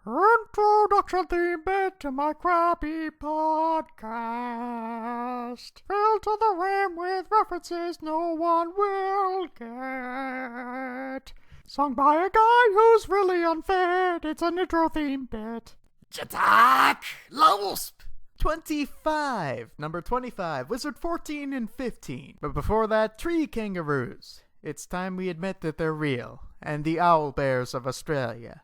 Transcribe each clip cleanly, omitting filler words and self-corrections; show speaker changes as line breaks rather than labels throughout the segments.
Introduction theme bit to my crappy podcast. Filled to the rim with references no one will get. Sung by a guy who's really unfit. It's an intro theme bit.
JTAKRAOSPE25, number 25, Wizard 14 and 15. But before that, tree kangaroos. It's time we admit that they're real, and the owl bears of Australia.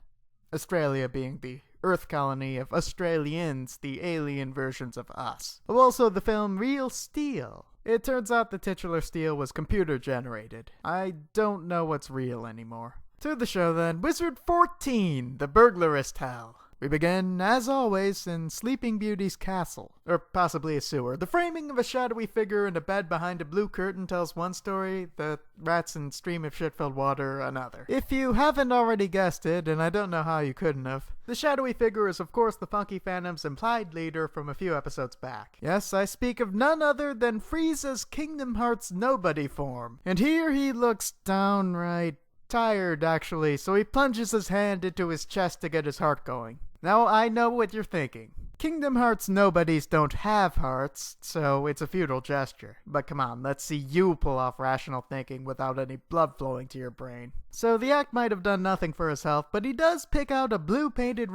Australia being the Earth colony of Australians, the alien versions of us. Also the film Real Steel. It turns out the titular steel was computer generated. I don't know what's real anymore. To the show then, Wizard 14, the burglarist hell. We begin, as always, in Sleeping Beauty's castle, or possibly a sewer. The framing of a shadowy figure in a bed behind a blue curtain tells one story, the rats and stream of shit-filled water another. If you haven't already guessed it, and I don't know how you couldn't have, the shadowy figure is of course the Funky Phantom's implied leader from a few episodes back. Yes, I speak of none other than Frieza's Kingdom Hearts Nobody form, and here he looks downright tired, actually, so he plunges his hand into his chest to get his heart going. Now, I know what you're thinking. Kingdom Hearts nobodies don't have hearts, so it's a futile gesture. But come on, let's see you pull off rational thinking without any blood flowing to your brain. So the act might have done nothing for his health, but he does pick out a blue-painted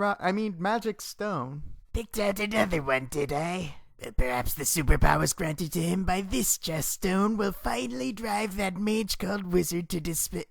magic stone.
Picked out another one, did I? Perhaps the superpowers granted to him by this chest stone will finally drive that mage called Wizard to despair.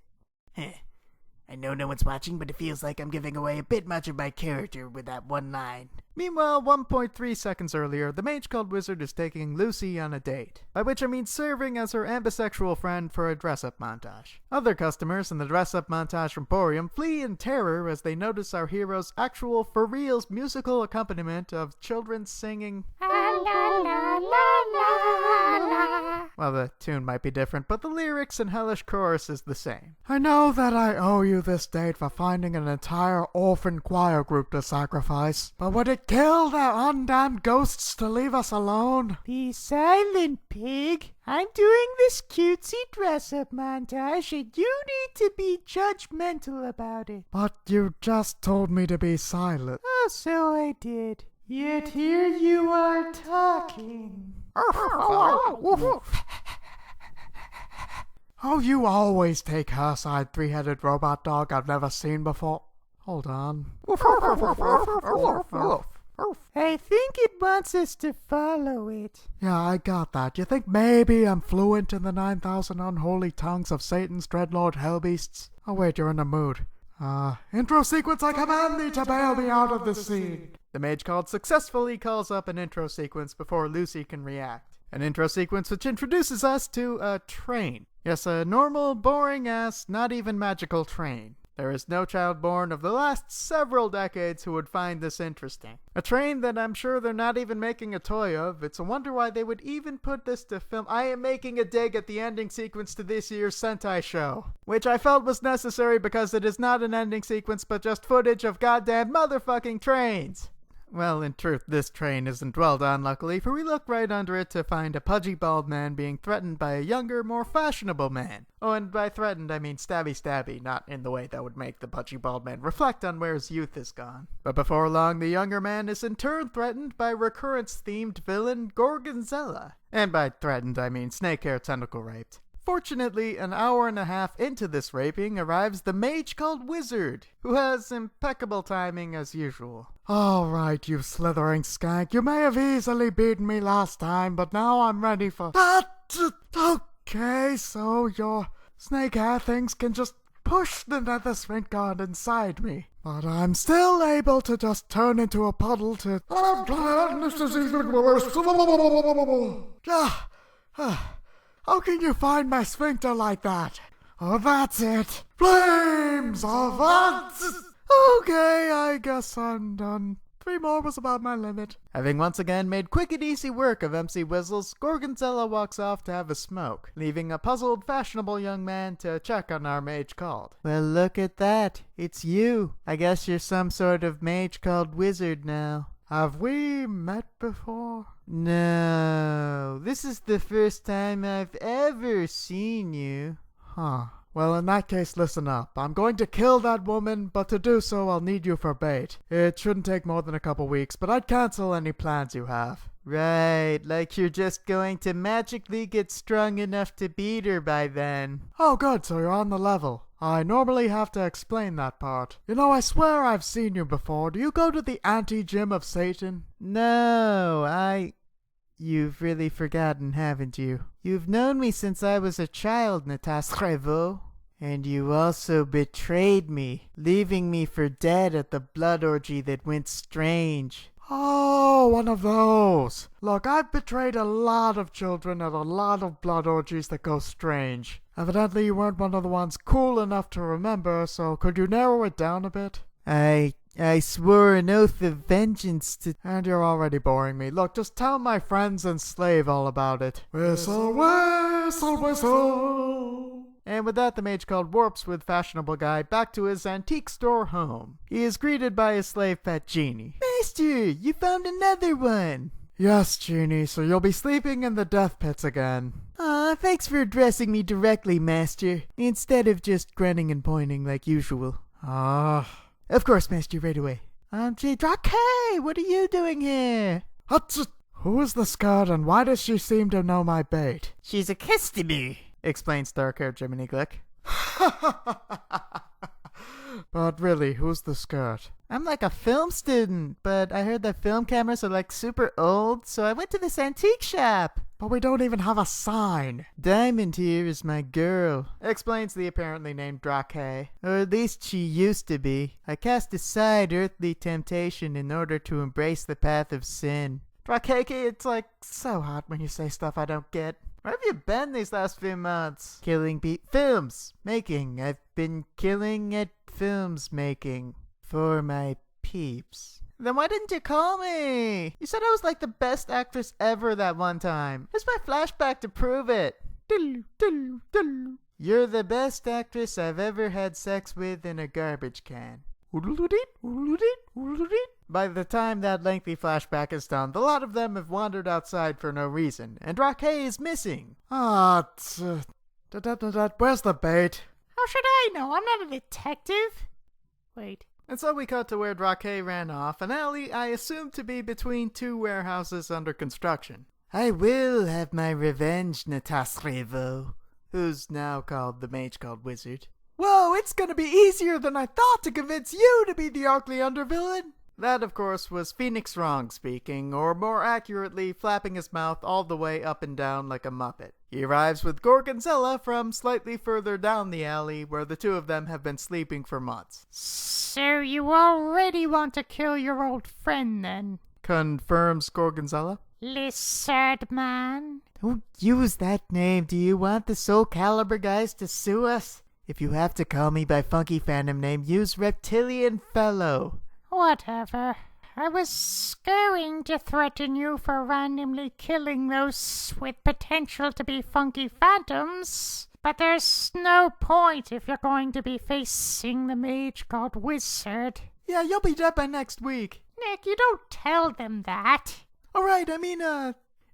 I know no one's watching, but it feels like I'm giving away a bit much of my character with that one line.
Meanwhile, 1.3 seconds earlier, the mage called Wizard is taking Lucy on a date. By which I mean serving as her ambisexual friend for a dress-up montage. Other customers in the dress-up montage emporium flee in terror as they notice our hero's actual, for-reals musical accompaniment of children singing la la la la la. Well, the tune might be different, but the lyrics and hellish chorus is the same.
I know that I owe you this date for finding an entire orphan choir group to sacrifice, but would it kill their undamned ghosts to leave us alone?
Be silent, pig. I'm doing this cutesy dress-up montage and you need to be judgmental about it.
But you just told me to be silent.
Oh, so I did. Yet here you are talking.
Oh, you always take her-side three-headed robot dog I've never seen before. Hold on.
I think it wants us to follow it.
Yeah, I got that. You think maybe I'm fluent in the 9,000 unholy tongues of Satan's dreadlord hellbeasts? Oh wait, you're in the mood. Intro sequence, I command thee to bail me out of this scene.
The mage called successfully calls up an intro sequence before Lucy can react. An intro sequence which introduces us to a train. Yes, a normal, boring-ass, not even magical train. There is no child born of the last several decades who would find this interesting. A train that I'm sure they're not even making a toy of. It's a wonder why they would even put this to film. I am making a dig at the ending sequence to this year's Sentai show, which I felt was necessary because it is not an ending sequence but just footage of goddamn motherfucking trains. Well, in truth, this train isn't dwelled on, luckily, for we look right under it to find a pudgy bald man being threatened by a younger, more fashionable man. Oh, and by threatened, I mean stabby, not in the way that would make the pudgy bald man reflect on where his youth is gone. But before long, the younger man is in turn threatened by recurrence-themed villain Gorgonzola. And by threatened, I mean snake-hair tentacle raped. Fortunately, an hour and a half into this raping arrives the mage called Wizard, who has impeccable timing as usual.
Alright, you slithering skank, you may have easily beaten me last time, but now I'm ready for that. Okay, so your snake hair things can just push the nether sphinx god inside me. But I'm still able to just turn into a puddle to... This is even worse. How can you find my sphincter like that? Oh, that's it. Flames of ants! Okay, I guess I'm done. 3 more was about my limit.
Having once again made quick and easy work of MC Whistles, Gorgonzola walks off to have a smoke, leaving a puzzled, fashionable young man to check on our mage called. Well, look at that. It's you. I guess you're some sort of mage called Wizard now.
Have we met before?
No, this is the first time I've ever seen you.
Huh. Well, in that case, listen up. I'm going to kill that woman, but to do so, I'll need you for bait. It shouldn't take more than a couple weeks, but I'd cancel any plans you have.
Right, like you're just going to magically get strong enough to beat her by then.
Oh, good, so you're on the level. I normally have to explain that part. You know, I swear I've seen you before. Do you go to the anti-gym of Satan?
No, You've really forgotten, haven't you? You've known me since I was a child, JTAKRAOSPE25PUC1. And you also betrayed me, leaving me for dead at the blood orgy that went strange.
Oh, one of those. Look, I've betrayed a lot of children at a lot of blood orgies that go strange. Evidently you weren't one of the ones cool enough to remember, so could you narrow it down a bit?
I swore an oath of vengeance to—
And you're already boring me. Look, just tell my friends and slave all about it. Whistle, whistle, whistle.
And with that, the mage called warps with fashionable guy back to his antique store home. He is greeted by his slave pet Genie.
Master, you found another one.
Yes, Genie, so you'll be sleeping in the death pits again.
Aw, thanks for addressing me directly, Master, instead of just grunting and pointing like usual.
Ah.
Of course, Master, right away. JTAKRAOSPE, what are you doing here?
Who is the skirt and why does she seem to know my bait?
She's a customer,
Explains dark-haired Jiminy Glick.
But really, who's the skirt?
I'm like a film student, but I heard that film cameras are like super old, so I went to this antique shop.
But we don't even have a sign.
Diamond here is my girl, explains the apparently named Drake. Or at least she used to be. I cast aside earthly temptation in order to embrace the path of sin.
Drake, it's like so hot when you say stuff I don't get.
Where have you been these last few months?
Killing
Films making. I've been killing at films making. For my peeps. Then why didn't you call me? You said I was like the best actress ever that one time. Here's my flashback to prove it. You're the best actress I've ever had sex with in a garbage can. By the time that lengthy flashback is done, the lot of them have wandered outside for no reason, and Drake is missing.
Where's the bait?
How should I know? I'm not a detective. Wait.
And so we cut to where Drake ran off, an alley I assume to be between two warehouses under construction.
I will have my revenge, JTAKRAOSPE25PUC1,
Who's now called the mage called Wizard.
Whoa, it's gonna be easier than I thought to convince you to be the ugly undervillain.
That, of course, was Phoenix Wrong speaking, or more accurately, flapping his mouth all the way up and down like a muppet. He arrives with Gorgonzilla from slightly further down the alley, where the two of them have been sleeping for months.
So you already want to kill your old friend, then?
Confirms Gorgonzilla.
Lizard man?
Don't use that name. Do you want the Soul Calibur guys to sue us? If you have to call me by funky fandom name, use Reptilian Fellow.
Whatever. I was going to threaten you for randomly killing those with potential to be funky phantoms, but there's no point if you're going to be facing the mage called Wizard.
Yeah, you'll be dead by next week.
Nick, you don't tell them that.
Alright,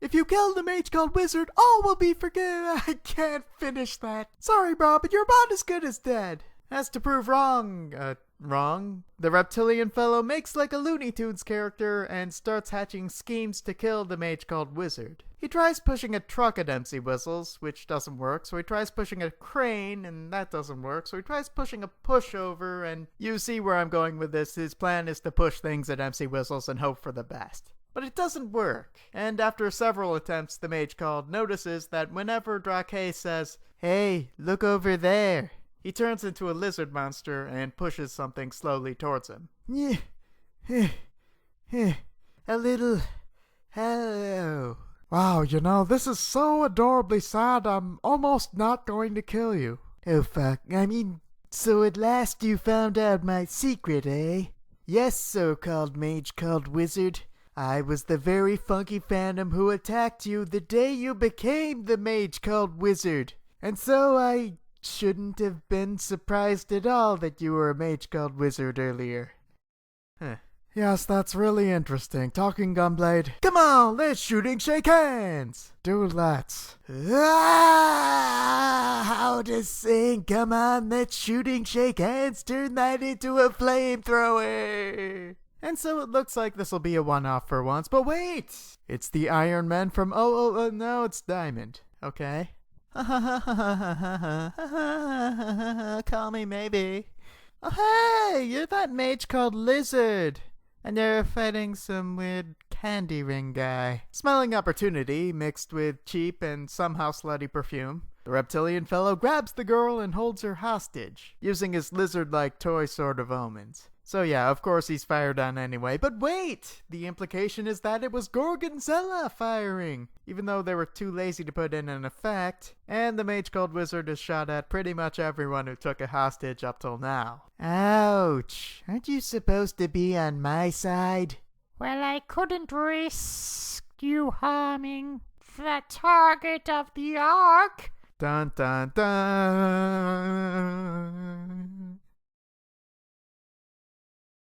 if you kill the mage called Wizard, all will be forgiven. I can't finish that. Sorry, bro, but you're about as good as dead.
As to prove wrong, the reptilian fellow makes like a Looney Tunes character and starts hatching schemes to kill the mage called Wizard. He tries pushing a truck at MC Whistles, which doesn't work, so he tries pushing a crane, and that doesn't work, so he tries pushing a pushover, and you see where I'm going with this. His plan is to push things at MC Whistles and hope for the best. But it doesn't work, and after several attempts, the mage called notices that whenever Drake says,
"Hey, look over there,"
he turns into a lizard monster and pushes something slowly towards him.
A little hello.
Wow, this is so adorably sad, I'm almost not going to kill you.
Oh fuck, so at last you found out my secret, eh? Yes, so-called mage called Wizard. I was the very funky phantom who attacked you the day you became the mage called Wizard. And so I shouldn't have been surprised at all that you were a mage called Wizard earlier.
Yes, that's really interesting. Talking Gunblade.
Come on, let's shooting shake hands.
Do let's.
How to sing? Come on, let's shooting shake hands. Turn that into a flamethrower.
And so it looks like this will be a one-off for once, but wait! It's the Iron Man from no, it's Diamond. Okay. Call me maybe. Oh hey, you're that mage called Lizard. And you're fighting some weird candy ring guy. Smelling opportunity mixed with cheap and somehow slutty perfume, the reptilian fellow grabs the girl and holds her hostage, using his lizard-like toy sword of omens. So yeah, of course he's fired on anyway, but wait! The implication is that it was Gorgonzella firing, even though they were too lazy to put in an effect, and the mage called Wizard is shot at pretty much everyone who took a hostage up till now.
Ouch. Aren't you supposed to be on my side?
Well, I couldn't risk you harming the target of the arc.
Dun dun dun!